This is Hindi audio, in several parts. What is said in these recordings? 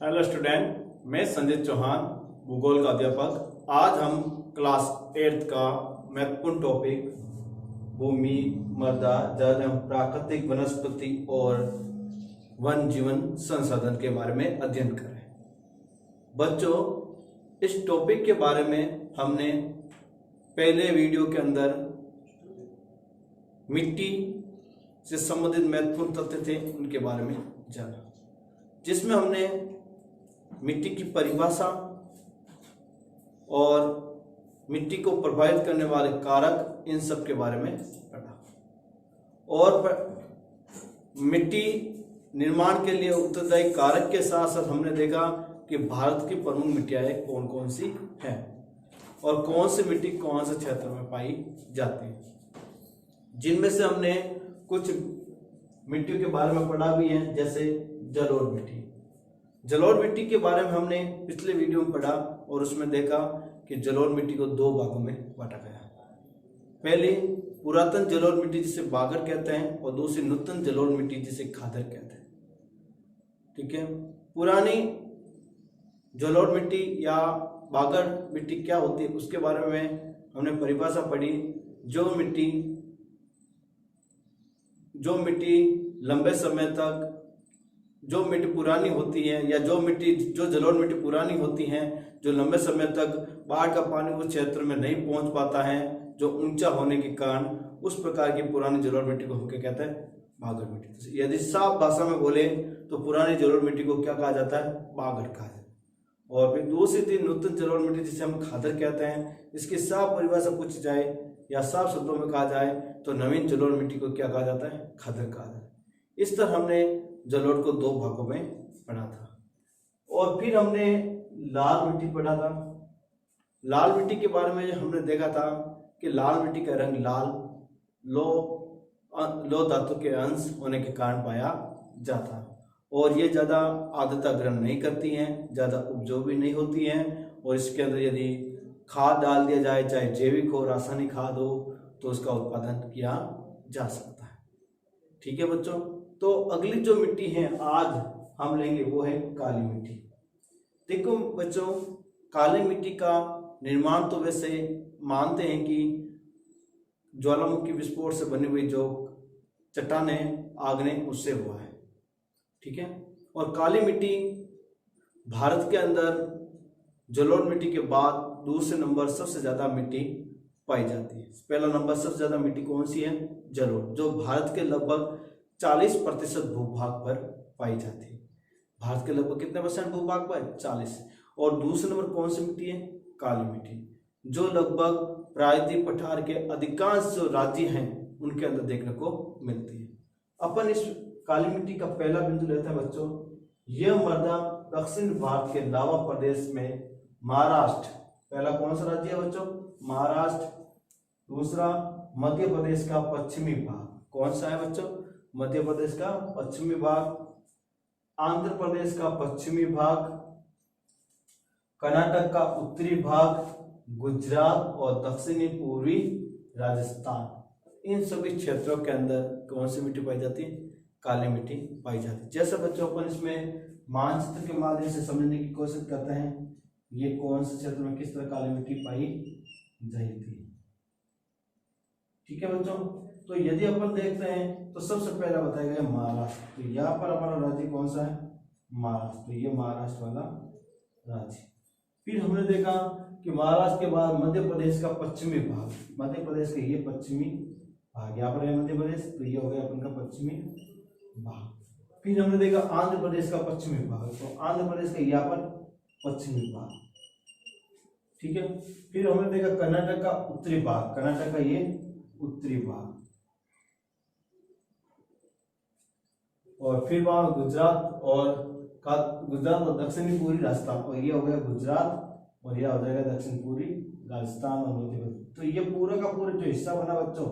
हेलो स्टूडेंट, मैं संजय चौहान, भूगोल का अध्यापक। आज हम क्लास 8 का महत्वपूर्ण टॉपिक भूमि, मृदा, जल एवं प्राकृतिक वनस्पति और वन जीवन संसाधन के बारे में अध्ययन कर रहे हैं। बच्चों, इस टॉपिक के बारे में हमने पहले वीडियो के अंदर मिट्टी से संबंधित महत्वपूर्ण तथ्य थे उनके बारे में जाना, जिसमें हमने मिट्टी की परिभाषा और मिट्टी को प्रभावित करने वाले कारक, इन सब के बारे में पढ़ा। और मिट्टी निर्माण के लिए उत्तरदायी कारक के साथ साथ हमने देखा कि भारत की प्रमुख मिट्टियाँ कौन कौन सी हैं और कौन सी मिट्टी कौन से क्षेत्र में पाई जाती है, जिनमें से हमने कुछ मिट्टियों के बारे में पढ़ा भी है, जैसे जलोढ़ मिट्टी। जलोढ़ मिट्टी के बारे में हमने पिछले वीडियो में पढ़ा और उसमें देखा कि जलोढ़ मिट्टी को दो भागों में बांटा गया। पहली पुरातन जलोढ़ मिट्टी जिसे बागर कहते हैं और दूसरी नूतन जलोढ़ मिट्टी जिसे खादर कहते हैं। ठीक है, पुरानी जलोढ़ मिट्टी या बागर मिट्टी क्या होती है उसके बारे में हमने परिभाषा पढ़ी। जो मिट्टी लंबे समय तक, जो मिट्टी पुरानी होती है या जो जलोढ़ मिट्टी पुरानी होती हैं, जो लंबे समय तक बाढ़ का पानी उस क्षेत्र में नहीं पहुंच पाता है, जो ऊंचा होने के कारण, उस प्रकार की पुरानी जलोढ़ मिट्टी को हम क्या कहते हैं? बागर मिट्टी। यदि साफ भाषा में बोले तो पुरानी जलोढ़ मिट्टी को क्या कहा जाता है? बागर कहा जाता है। और फिर दूसरी थी नूतन जलोढ़ मिट्टी जिसे हम खादर कहते हैं। इसकी साफ परिभाषा पूछी जाए या साफ शब्दों में कहा जाए तो नवीन जलोढ़ मिट्टी को क्या कहा जाता है? खादर कहा जाता है। इस तरह हमने जलोढ़ को दो भागों में पढ़ा था। और फिर हमने लाल मिट्टी पढ़ा था। लाल मिट्टी के बारे में हमने देखा था कि लाल मिट्टी का रंग लाल लौह धातु के अंश होने के कारण पाया जाता है और ये ज़्यादा आर्द्रता ग्रहण नहीं करती हैं, ज़्यादा उपजाऊ भी नहीं होती हैं और इसके अंदर यदि खाद डाल दिया जाए, चाहे जैविक हो रासायनिक खाद हो, तो उसका उत्पादन किया जा सकता है। ठीक है बच्चों, तो अगली जो मिट्टी है आज हम लेंगे वो है काली मिट्टी। देखो बच्चों, काली मिट्टी का निर्माण तो वैसे मानते हैं कि ज्वालामुखी विस्फोट से बनी हुई जो चट्टानें, आग्नेय, उससे हुआ है। ठीक है, और काली मिट्टी भारत के अंदर जलोढ़ मिट्टी के बाद दूसरे नंबर सबसे ज्यादा मिट्टी पाई जाती है। पहला नंबर सबसे ज्यादा मिट्टी कौन सी है? जलोढ़, जो भारत के लगभग 40% भूभाग पर पाई जाती है। भारत के लगभग कितने परसेंट भूभाग पर? 40। और दूसरे नंबर कौन सी मिट्टी है? काली मिट्टी, जो लगभग प्रायद्वीप पठार के अधिकांश जो राज्य हैं उनके अंदर देखने को मिलती है। अपन इस काली मिट्टी का पहला बिंदु लेते हैं बच्चों। यह मृदा दक्षिण भारत के लावा प्रदेश में महाराष्ट्र, पहला कौन सा राज्य है बच्चों? महाराष्ट्र। दूसरा मध्य प्रदेश का पश्चिमी भाग, कौन सा है बच्चों? मध्य प्रदेश का पश्चिमी भाग। आंध्र प्रदेश का पश्चिमी भाग, कर्नाटक का उत्तरी भाग, गुजरात और दक्षिणी पूर्वी राजस्थान, इन सभी क्षेत्रों के अंदर कौन सी मिट्टी पाई जाती है? काली मिट्टी पाई जाती है। जैसे बच्चों अपन इसमें मानचित्र के माध्यम से समझने की कोशिश करते हैं, ये कौन से क्षेत्र में किस तरह काली मिट्टी पाई जाती है। ठीक है बच्चों, तो यदि अपन देखते हैं तो सबसे पहला बताया गया महाराष्ट्र। तो यहाँ पर हमारा राज्य कौन सा है? महाराष्ट्र। तो ये महाराष्ट्र वाला राज्य। फिर हमने देखा कि महाराष्ट्र के बाद मध्य प्रदेश का पश्चिमी भाग, मध्य प्रदेश का ये पश्चिमी भाग, यहाँ पर है मध्य प्रदेश, तो ये हो गया अपन का पश्चिमी भाग। फिर हमने देखा आंध्र प्रदेश का पश्चिमी भाग, तो आंध्र प्रदेश का यहाँ पर पश्चिमी भाग। ठीक है, फिर हमने देखा कर्नाटक का उत्तरी भाग, कर्नाटक का ये उत्तरी भाग, और फिर वहां गुजरात और दक्षिणी पूर्वी राजस्थान, और ये हो गया गुजरात और यह हो जाएगा दक्षिण पूर्वी राजस्थान और मध्य प्रदेश। तो ये पूरा का पूरा जो हिस्सा बना बच्चों,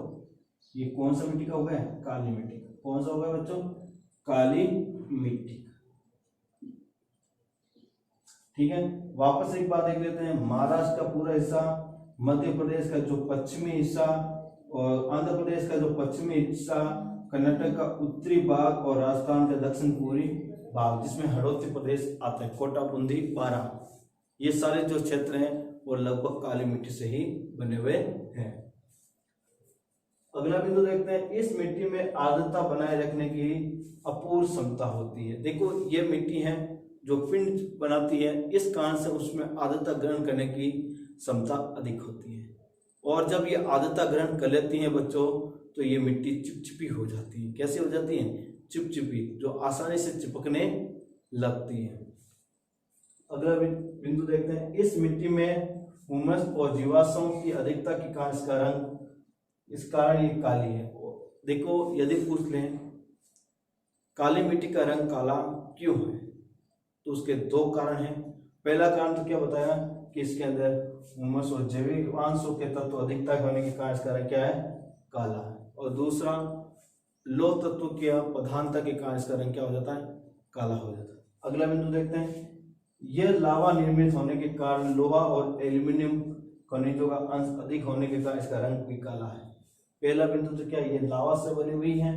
ये कौन सा मिट्टी का हो गया? काली मिट्टी। कौन सा हो गया बच्चों? काली मिट्टी। ठीक है, वापस एक बात देख लेते हैं। महाराष्ट्र का पूरा हिस्सा, मध्य प्रदेश का जो पश्चिमी हिस्सा और आंध्र प्रदेश का जो पश्चिमी हिस्सा, कर्नाटक का उत्तरी भाग और राजस्थान का दक्षिण पूर्वी भाग जिसमें हड़ौती प्रदेश आता है, कोटा, बूंदी, बारा, ये सारे जो क्षेत्र हैं वो लगभग काली मिट्टी से ही बने हुए हैं। अगला बिंदु देखते हैं, इस मिट्टी में आर्द्रता बनाए रखने की अपूर्व क्षमता होती है। देखो ये मिट्टी है जो पिंड बनाती है, इस कारण से उसमें आर्द्रता ग्रहण करने की क्षमता अधिक होती है, और जब ये आर्द्रता ग्रहण कर लेती है बच्चों तो ये मिट्टी चिपचिपी हो जाती है। कैसी हो जाती है? चिपचिपी, जो आसानी से चिपकने लगती है। अगला बिंदु देखते हैं, इस मिट्टी में हुमस और जीवाश्मों की अधिकता के कारण इसका रंग, इस कारण ये काली है। देखो यदि पूछ लें काली मिट्टी का रंग काला क्यों है, तो उसके दो कारण हैं। पहला कारण तो क्या बताया कि इसके अंदर हुमस और जैविक अंशों के तत्व अधिकता होने के कारण इसका रंग क्या है? काला है। और दूसरा लौह तत्व की प्रधानता के कारण इसका रंग क्या हो जाता है? काला हो जाता है। अगला बिंदु देखते हैं, यह लावा निर्मित होने के कारण लोहा और एल्यूमिनियम खनिजों का अंश अधिक होने के कारण इसका रंग भी काला है। पहला बिंदु तो क्या, ये लावा से बनी हुई है।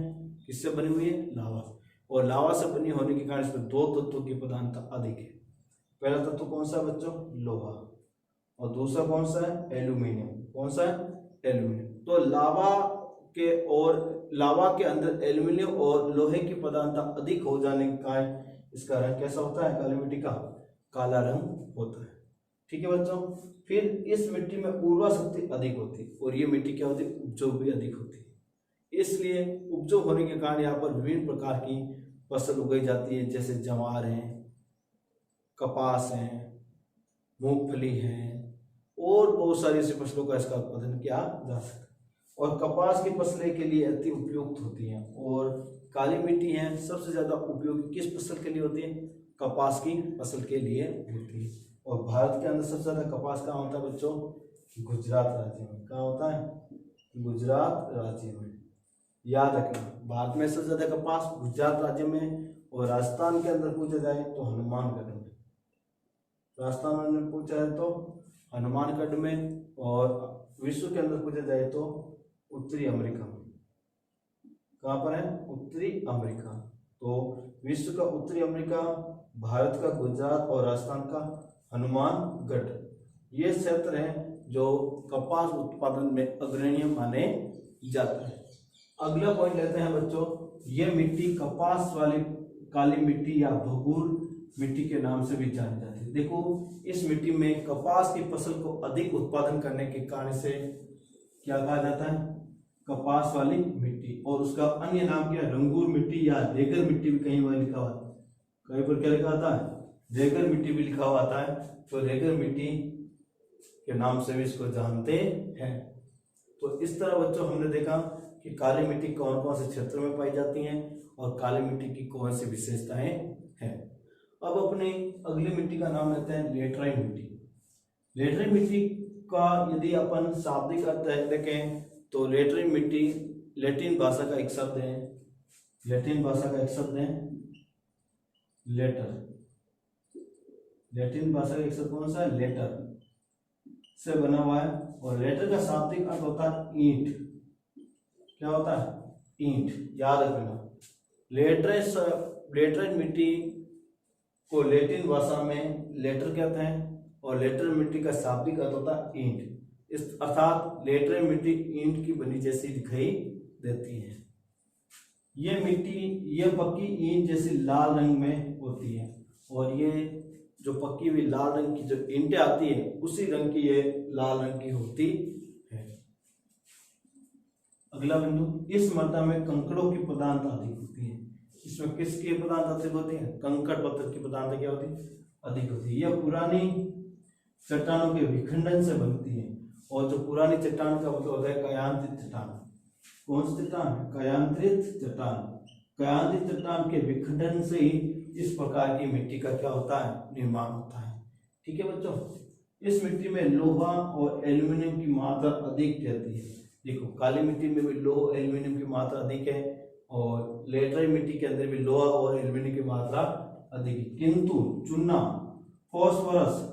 किससे बनी हुई है? लावा। और लावा से बनी होने के कारण इसमें दो तत्वों की प्रधानता अधिक है। पहला तत्व कौन सा है बच्चों? लोहा। और दूसरा कौन सा है? एल्यूमिनियम। कौन सा है? एल्यूमिनियम। तो लावा के अंदर एल्यूमिनियम और लोहे की प्रधानता अधिक हो जाने के कारण इसका रंग कैसा होता है? काली मिट्टी का काला रंग होता है। ठीक है बच्चों, फिर इस मिट्टी में उर्वरा शक्ति अधिक होती है, और ये मिट्टी क्या होती है? उपजाऊ भी अधिक होती है। इसलिए उपजाऊ होने के कारण यहाँ पर विभिन्न प्रकार की फसल उगाई जाती है, जैसे ज्वार है, कपास है, मूंगफली है, और बहुत सारी ऐसी फसलों का इसका उत्पादन किया जा सकता है। और कपास की फसलें के लिए अति उपयुक्त होती हैं। और काली मिट्टी है सबसे ज्यादा उपयोगी किस फसल के लिए होती है? कपास की फसल के लिए होती है। और भारत के अंदर सबसे ज्यादा कपास कहाँ होता है बच्चों? गुजरात राज्य में। कहाँ होता है? गुजरात राज्य में। याद रखना, भारत में सबसे ज्यादा कपास गुजरात राज्य में, और राजस्थान के अंदर पूछा जाए तो हनुमानगढ़ में। राजस्थान में पूछा जाए तो हनुमानगढ़ में, और विश्व के अंदर पूछा जाए तो उत्तरी अमेरिका में। कहाँ पर है? उत्तरी अमेरिका। तो विश्व का उत्तरी अमेरिका, भारत का गुजरात, और राजस्थान का हनुमानगढ़, ये क्षेत्र हैं जो कपास उत्पादन में अग्रणी माने जाते हैं। अगला पॉइंट लेते हैं बच्चों, ये मिट्टी कपास वाली काली मिट्टी या भगूर मिट्टी के नाम से भी जानी जाती है। देखो इस मिट्टी में कपास की फसल को अधिक उत्पादन करने के कारण से क्या कहा जाता है? कपास वाली मिट्टी। और उसका अन्य नाम क्या है? रंगूर मिट्टी या रेगर मिट्टी भी कहीं पर लिखा हुआ है। कहीं पर क्या लिखा आता है? रेगर मिट्टी भी लिखा हुआ आता है। तो रेगर मिट्टी के नाम से भी इसको जानते हैं। तो इस तरह बच्चों हमने देखा कि काली मिट्टी कौन कौन से क्षेत्रों में पाई जाती हैं और काली मिट्टी की कौन सी विशेषताएं हैं। अब अपने अगली मिट्टी का नाम लेते हैं लेटराइट मिट्टी। लेटराइट मिट्टी का यदि अपन शाब्दिक अर्थ देखें तो लेटराइट मिट्टी लैटिन भाषा का एक शब्द है। लैटिन भाषा का एक शब्द है लेटर। लैटिन भाषा का एक शब्द कौन सा है? लेटर से बना हुआ है। और लेटर का शाब्दिक अर्थ होता है ईंट। क्या होता है? ईंट। याद रखना, लेटराइट मिट्टी को लैटिन भाषा में लेटर कहते हैं, और लेटर मिट्टी का शाब्दिक अर्थ होता है ईंट। इस अर्थात लेटराइट मिट्टी ईंट की बनी जैसी दिखाई देती है। ये मिट्टी ये पक्की ईंट जैसी लाल रंग में होती है, और ये जो पक्की हुई लाल रंग की जो ईंटें आती है उसी रंग की ये लाल रंग की होती है। अगला बिंदु, इस मृदा में कंकड़ों की प्रधानता अधिक होती है। इसमें किसकी प्रधानता अधिक होती है? कंकड़ पत्थर की प्रधानता क्या होती है? अधिक होती है। यह पुरानी चट्टानों के विखंडन से बनती है, और जो पुरानी चट्टान का मतलब होता है कायांतरित चट्टान। कौन सी चट्टान? कायांतरित चट्टान। कायांतरित चट्टान के विखंडन से ही इस प्रकार की मिट्टी का क्या होता है? निर्माण होता है। ठीक है बच्चों, इस मिट्टी में लोहा और एल्यूमिनियम की मात्रा अधिक रहती है। देखो काली मिट्टी में भी लोहा एल्यूमिनियम की मात्रा अधिक है, और लेटराइट मिट्टी के अंदर भी लोहा और एल्यूमिनियम की मात्रा अधिक है। किंतु चूना, फॉस्फोरस,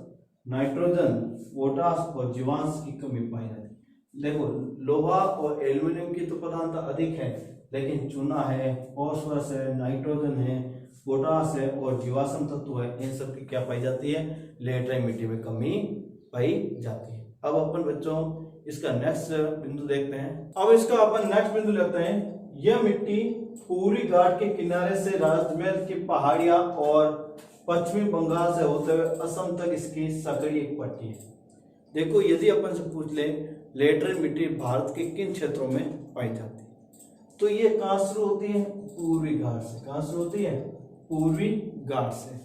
नाइट्रोजन, पोटास और जीवांश की कमी पाई जाती है। देखो लोहा और एल्यूमिनियम की तो प्रधानता अधिक है, लेकिन चूना है, फास्फोरस है, नाइट्रोजन है, पोटास है और जीवाश्म तत्व है, इन सब की क्या पाई जाती है, लेटराइट मिट्टी में कमी पाई जाती है। अब अपन बच्चों इसका नेक्स्ट बिंदु देखते हैं। अब इसका अपन नेक्स्ट बिंदु लेते हैं। यह मिट्टी पूर्वी घाट के किनारे से राजमहल की पहाड़ियां और पश्चिमी बंगाल से होते हुए असम तक इसकी सकड़ी एक पट्टी है। देखो यदि अपन से पूछ ले लेटराइट मिट्टी भारत के किन क्षेत्रों में पाई जाती है, तो ये कहाँ शुरू होती है, पूर्वी घाट से। कहाँ शुरू होती है, पूर्वी घाट से।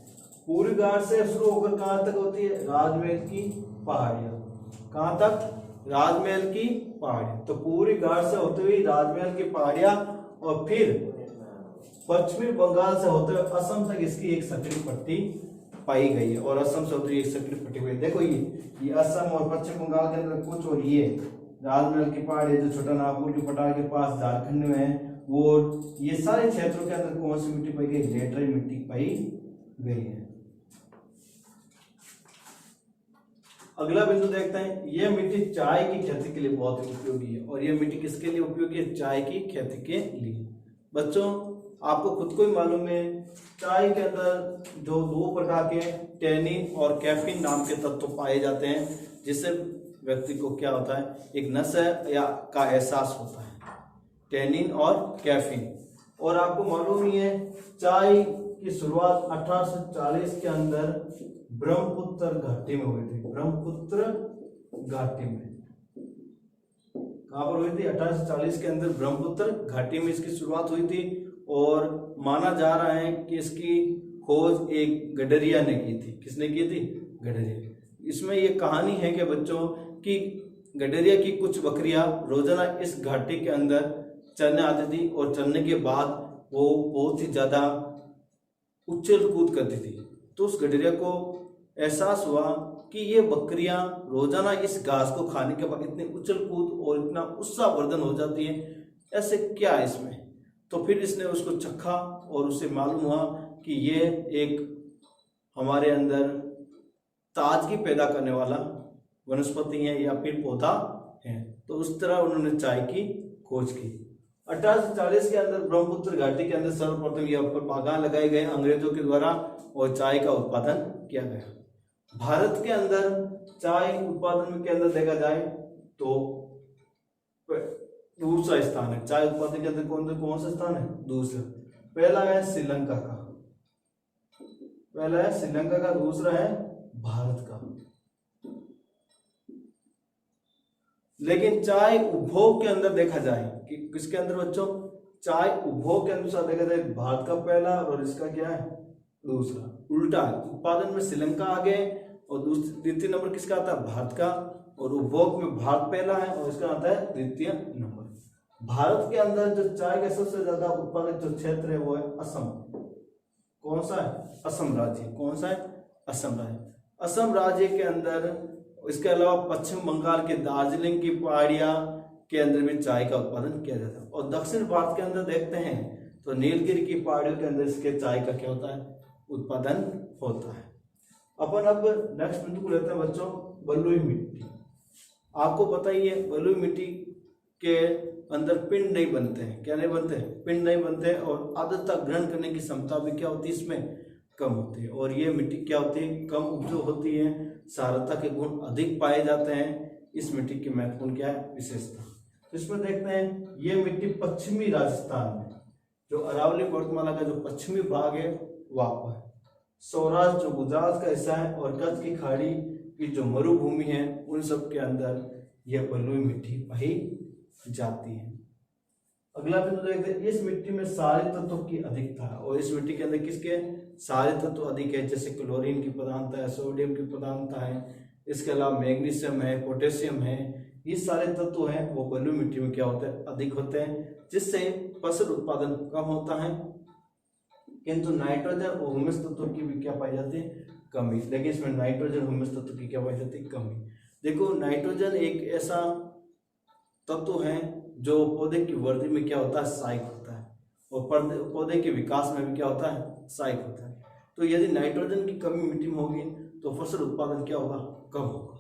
पूर्वी घाट से शुरू होकर कहाँ तक होती है, राजमहल की पहाड़ियां। कहाँ तक, राजमहल की पहाड़ियां। तो पूर्वी घाट से होते हुए राजमहल की पहाड़ियां और फिर पश्चिमी बंगाल से होते हुए असम तक इसकी एक सकड़ी पट्टी पाई गई है। और असम से होती हुई एक सकड़ी पट्टी हुई। देखो ये असम और पश्चिम बंगाल के अंदर कुछ, और ये राजमहल की पहाड़ी जो छोटा नागपुर की पठार के पास झारखंड में है, वो ये सारे क्षेत्रों के अंदर कौन सी मिट्टी पाई गई, लेटराइट मिट्टी पाई गई है। अगला बिंदु देखते हैं। यह मिट्टी चाय की खेती के लिए बहुत ही उपयोगी है। और यह मिट्टी किसके लिए उपयोगी है, चाय की खेती के लिए। बच्चों आपको खुद को ही मालूम है, चाय के अंदर जो दो प्रकार के टैनिन और कैफीन नाम के तत्व पाए जाते हैं, जिससे व्यक्ति को क्या होता है, एक नशा या का एहसास होता है, टैनिन और कैफीन। और आपको मालूम ही है चाय की शुरुआत 1840 के अंदर ब्रह्मपुत्र घाटी में हुई थी। ब्रह्मपुत्र घाटी में कहां पर हुई थी, 1840 के अंदर ब्रह्मपुत्र घाटी में इसकी शुरुआत हुई थी। और माना जा रहा है कि इसकी खोज एक गडरिया ने की थी। किसने की थी, गडरिया। इसमें ये कहानी है कि बच्चों कि गडरिया की कुछ बकरियां रोजाना इस घाटी के अंदर चरने आती थी और चरने के बाद वो बहुत ही ज्यादा उछल कूद करती थी। तो उस गडरिया को एहसास हुआ कि ये बकरियां रोजाना इस घास को खाने के बाद इतने उछल कूद और इतना उत्साहवर्धन हो जाती है, ऐसे क्या है इसमें। तो फिर इसने उसको चखा और उसे मालूम हुआ कि ये एक हमारे अंदर ताजगी पैदा करने वाला वनस्पति है या फिर पौधा है। तो उस तरह उन्होंने चाय की खोज की। 1840 के अंदर ब्रह्मपुत्र घाटी के अंदर सर्वप्रथम यह पर बागान लगाए गए अंग्रेजों के द्वारा और चाय का उत्पादन किया गया। भारत के अंदर चाय उत्पादन के अंदर देखा जाए तो दूसरा स्थान है। चाय उत्पादन के अंदर कौन सा स्थान है, दूसरा। पहला है श्रीलंका का, पहला है श्रीलंका का, दूसरा है भारत का। लेकिन चाय उपभोग के अंदर देखा जाए कि किसके अंदर बच्चों, चाय उपभोग के अनुसार देखा जाए भारत का पहला और इसका क्या है, दूसरा। उल्टा है, उत्पादन में श्रीलंका आगे और द्वितीय नंबर किसका आता है, भारत का। और उपभोग में भारत पहला है और इसका आता है द्वितीय नंबर। भारत के अंदर जो चाय का सबसे ज्यादा उत्पादक जो क्षेत्र है वो है असम। कौन सा है, असम राज्य। कौन सा है, असम राज्य। असम राज्य के अंदर, इसके अलावा पश्चिम बंगाल के दार्जिलिंग की पहाड़ियां के अंदर भी चाय का उत्पादन किया जाता है। और दक्षिण भारत के अंदर देखते हैं तो नीलगिरी की पहाड़ियों के अंदर इसके चाय का क्या होता है, उत्पादन होता है। अपन अब नेक्स्ट बिंदु को लेते हैं बच्चों, बलुई मिट्टी। आपको पता ही है बलुई मिट्टी के अंदर पिंड नहीं बनते हैं। क्या नहीं बनते, पिंड नहीं बनते। और आर्द्रता ग्रहण करने की क्षमता भी क्या होती है, इसमें कम होती है। और ये मिट्टी क्या होती है, कम उपजाऊ होती है, क्षारता के गुण अधिक पाए जाते हैं। इस मिट्टी की महत्वपूर्ण क्या है, विशेषता। तो इसमें देखते हैं ये मिट्टी पश्चिमी राजस्थान में, जो अरावली पर्वतमाला का जो पश्चिमी भाग है वहां पर, सौराष्ट्र जो गुजरात का हिस्सा है और कच्छ की खाड़ी की जो मरुभूमि है, उन सब के अंदर यह बलुई मिट्टी पाई जाती है। अगला बिंदु देखते हैं, इस मिट्टी में सारे तत्वों की अधिकता है। और इस मिट्टी के अंदर किसके सारे तत्व अधिक है, जैसे क्लोरीन की प्रधानता है, सोडियम की प्रधानता है, इसके अलावा मैग्नीशियम है, पोटेशियम है। ये सारे तत्व हैं वो बलुई मिट्टी में क्या होते हैं, अधिक होते हैं, जिससे फसल उत्पादन कम होता है। किंतु नाइट्रोजन और ह्यूमस तत्व की भी क्या पाई जाती है, कमी। लेकिन इसमें नाइट्रोजन ह्यूमस तत्व की क्या पाई जाती है, कमी। देखो नाइट्रोजन एक ऐसा तत्व है जो पौधे की वृद्धि में क्या होता है, सहायक होता है। और पौधे के विकास में भी क्या होता है, सहायक होता है। तो यदि नाइट्रोजन की कमी मिट्टी में होगी तो फसल उत्पादन क्या होगा, कम होगा।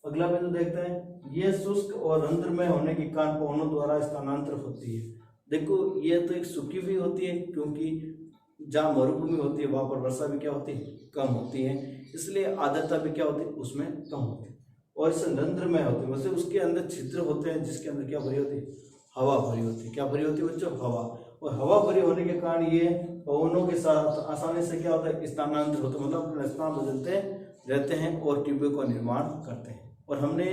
अगला बिंदु देखते हैं, यह शुष्क और रंध्रमय होने के कारण पवनों द्वारा स्थानांतरित होती है। देखो ये तो एक सूखी भी होती है, क्योंकि जहाँ मरुभूमि होती है वहां पर वर्षा भी क्या होती है, कम होती है, इसलिए आर्द्रता भी क्या होती है उसमें कम होती है। और इसे रंध्रमय होती है, मतलब उसके अंदर छिद्र होते हैं जिसके अंदर क्या भरी होती है, हवा भरी होती है। क्या भरी होती है बच्चों, हवा। और हवा भरी होने के कारण ये पवनों के साथ आसानी से क्या होता है, स्थानांतरित होता है, मतलब अपना स्थान बदलते रहते हैं और ट्यूबों का निर्माण करते हैं। और हमने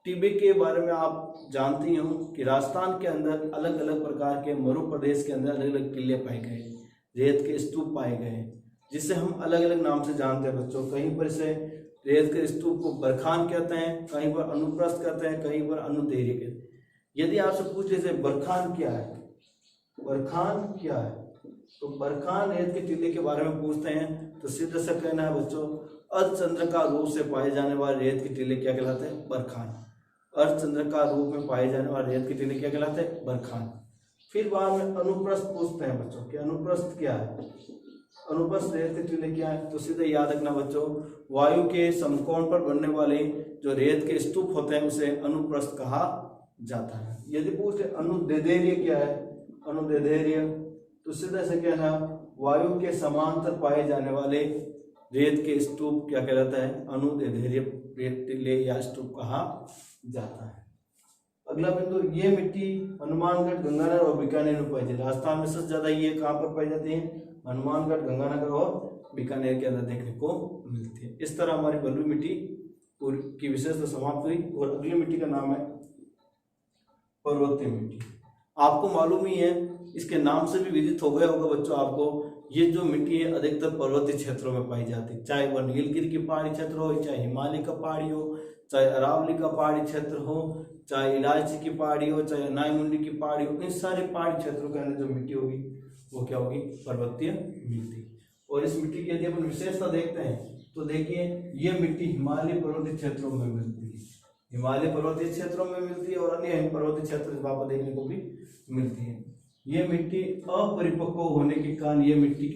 टिबे के बारे में आप जानती हो कि राजस्थान के अंदर अलग अलग प्रकार के मरु प्रदेश के अंदर अलग अलग टिल्ले पाए गए, रेत के स्तूप पाए गए, जिसे हम अलग अलग नाम से जानते हैं बच्चों। कहीं पर से रेत के स्तूप को बरखान कहते हैं, कहीं पर अनुप्रस्थ कहते हैं, कहीं पर अनुदैर्य कहते हैं। यदि आपसे पूछ ले बरखान क्या है, बरखान क्या है, तो बरखान रेत के टिल्ले के बारे में पूछते हैं तो सीधा सा कहना है बच्चों, अर्धचंद्राकार रूप से पाए जाने वाले रेत के टिल्ले क्या कहलाते हैं, बरखान। अर्धचंद्राकार रूप में पाए जाने वाले रेत के टिल्ले क्या कहलाते हैं, बरखान। फिर बाद में अनुप्रस्थ पूछते हैं बच्चों कि अनुप्रस्थ क्या है, अनुप्रस्थ रेत के टिल्ले क्या है, तो सीधे याद रखना बच्चों, वायु के समकोण पर बनने वाले जो रेत के स्तूप होते हैं उसे अनुप्रस्थ कहा जाता है। यदि पूछे अनुदैर्ध्य क्या है, अनुदैर्ध्य, तो सीधा से कहना वायु के समांतर पाए जाने वाले रेत के स्तूप क्या कहलाता है, अनुदैर्ध्य रेत टिल्ले या स्तूप कहा जाता है। अगला बिंदु, ये मिट्टी हनुमानगढ़, गंगानगर और बीकानेर में पाई जाती है। राजस्थान में सबसे ज्यादा ये कहाँ पर पाई जाती है, हनुमानगढ़, गंगानगर और बीकानेर के अंदर देखने को मिलती है। इस तरह हमारी बलुई मिट्टी की विशेषता समाप्त हुई। और अगली मिट्टी का नाम है पर्वतीय मिट्टी। आपको मालूम ही है, इसके नाम से भी विदित हो गया होगा बच्चों आपको, ये जो मिट्टी है अधिकतर पर्वतीय क्षेत्रों में पाई जाती है, चाहे वह नीलगिरी की पहाड़ी क्षेत्र हो, चाहे हिमालय का पहाड़ी हो, चाहे अरावली का पहाड़ी क्षेत्र हो, चाहे इलायची की पहाड़ी हो, चाहे नाईमुंडी की पहाड़ी हो, इन सारे पहाड़ी क्षेत्रों के अंदर जो मिट्टी होगी वो क्या होगी, पर्वतीय मिट्टी। और इस मिट्टी की यदि अपन विशेषता देखते हैं तो देखिए, ये मिट्टी हिमालय पर्वतीय क्षेत्रों में मिलती है, हिमालय पर्वतीय क्षेत्रों में मिलती है और अन्य पर्वतीय क्षेत्र वहां पर देखने को भी मिलती है। ये मिट्टी अपरिपक्व होने के कारण ये मिट्टी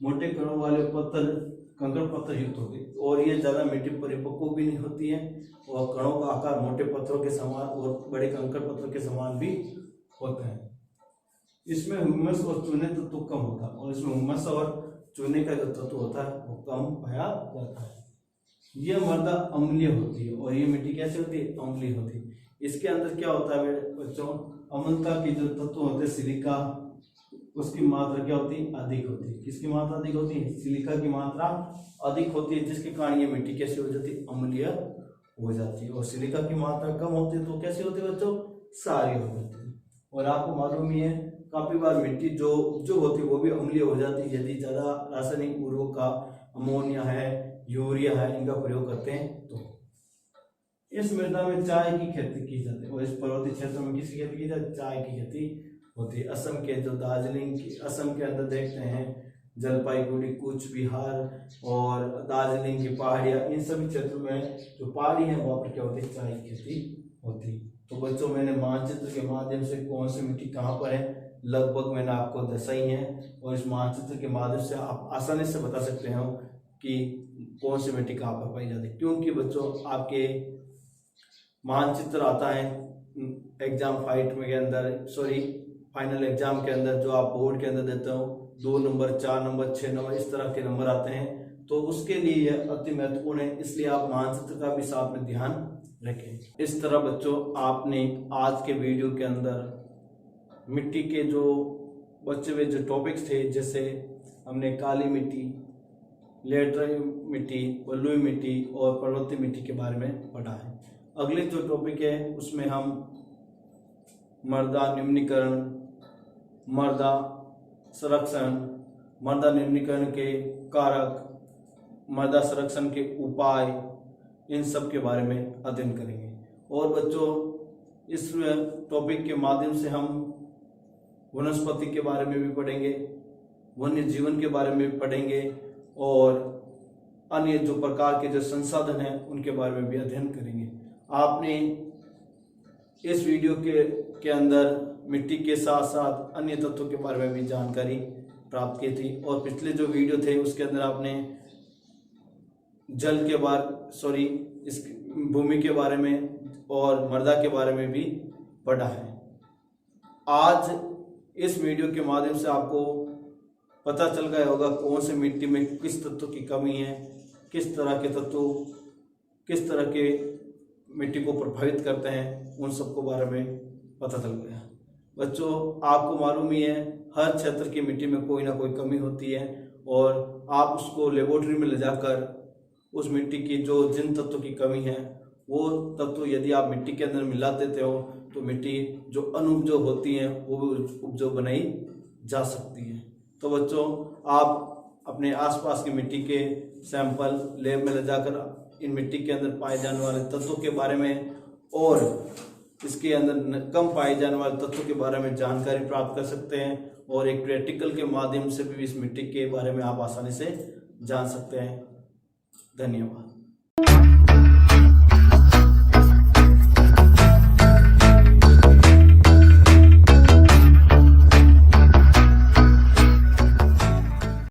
मोटे कणों वाले पत्थर, कंकड़ पत्थर युक्त होती है, और ये ज्यादा मिट्टी परिपक्व भी नहीं होती है, और कणों का आकार मोटे पत्थरों के समान और बड़े कंकड़ पत्थरों के समान भी होता है। इसमें हुमस और चूने तत्व कम होता है, और इसमें हुमस और चूने का जो तत्व होता है वो कम पाया जाता है। ये मृदा अम्लीय होती है, और ये मिट्टी कैसे होती है, अम्लीय होती है। इसके अंदर क्या होता है मेरे बच्चों, अम्लता की जो तत्व होते हैं सिलिका, उसकी मात्रा क्या होती है, अधिक होती है। किसकी मात्रा अधिक होती है, सिलिका की मात्रा अधिक होती है, जिसके कारण ये मिट्टी कैसी हो जाती है, अम्लीय हो जाती है। और सिलिका की मात्रा कम होती है तो कैसी होती है बच्चों, सारी हो जाती है। और आपको मालूम ही है, काफी बार मिट्टी जो होती है वो भी अम्लीय हो जाती है यदि ज्यादा रासायनिक उर्वरक का, अमोनिया है, यूरिया है, इनका प्रयोग करते हैं तो। इस मृदा में चाय की खेती की जाती है, और इस पर्वतीय क्षेत्र में किसकी खेती की जाती है, चाय की खेती होती है। असम के जो दार्जिलिंग की, असम के अंदर देखते हैं जलपाईगुड़ी, कूच बिहार और दार्जिलिंग की पहाड़ियाँ, इन सभी क्षेत्रों में जो पहाड़ी है वहाँ पर क्या होती है, चाय की खेती होती है। तो बच्चों मैंने मानचित्र के माध्यम से कौन सी मिट्टी कहाँ पर है लगभग मैंने आपको दर्शाई है, और इस मानचित्र के माध्यम से आप आसानी से बता सकते हो कि कौन सी मिट्टी कहाँ पर पाई जाती है। क्योंकि बच्चों आपके मानचित्र आता है एग्जाम फाइट में के अंदर, सॉरी फाइनल एग्जाम के अंदर, जो आप बोर्ड के अंदर देते हो, 2 नंबर, 4 नंबर, 6 नंबर, इस तरह के नंबर आते हैं, तो उसके लिए यह अति महत्वपूर्ण है। इसलिए आप मानचित्र का भी साथ में ध्यान रखें। इस तरह बच्चों आपने आज के वीडियो के अंदर मिट्टी के जो बचे हुए जो टॉपिक्स थे, जैसे हमने काली मिट्टी, लेटराइट मिट्टी, बलुई मिट्टी और पर्वतीय मिट्टी के बारे में पढ़ा है। अगले जो टॉपिक है उसमें हम मृदा निम्नीकरण, मृदा संरक्षण, मृदा निम्नीकरण के कारक, मृदा संरक्षण के उपाय, इन सब के बारे में अध्ययन करेंगे। और बच्चों इस टॉपिक के माध्यम से हम वनस्पति के बारे में भी पढ़ेंगे, वन्य जीवन के बारे में भी पढ़ेंगे, और अन्य जो प्रकार के जो संसाधन हैं उनके बारे में भी अध्ययन करेंगे। आपने इस वीडियो के अंदर मिट्टी के साथ साथ अन्य तत्वों के बारे में भी जानकारी प्राप्त की थी, और पिछले जो वीडियो थे उसके अंदर आपने जल के बारे, इस भूमि के बारे में और मृदा के बारे में भी पढ़ा है। आज इस वीडियो के माध्यम से आपको पता चल गया होगा कौन सी मिट्टी में किस तत्व की कमी है, किस तरह के तत्व किस तरह के मिट्टी को प्रभावित करते हैं, उन सबको बारे में पता चल गया। बच्चों, आपको मालूम ही है हर क्षेत्र की मिट्टी में कोई ना कोई कमी होती है और आप उसको लेबोरेटरी में ले जाकर उस मिट्टी की जिन तत्वों की कमी है वो तत्व यदि आप मिट्टी के अंदर मिला देते हो तो मिट्टी जो अनुपजाऊ होती है वो भी उपजाऊ बनाई जा सकती है। तो बच्चों, आप अपने आसपास की मिट्टी के सैंपल लैब में ले जाकर इन मिट्टी के अंदर पाए जाने वाले तत्वों के बारे में और इसके अंदर कम पाए जाने वाले तत्वों के बारे में जानकारी प्राप्त कर सकते हैं और एक प्रैक्टिकल के माध्यम से भी इस मिट्टी के बारे में आप आसानी से जान सकते हैं। धन्यवाद।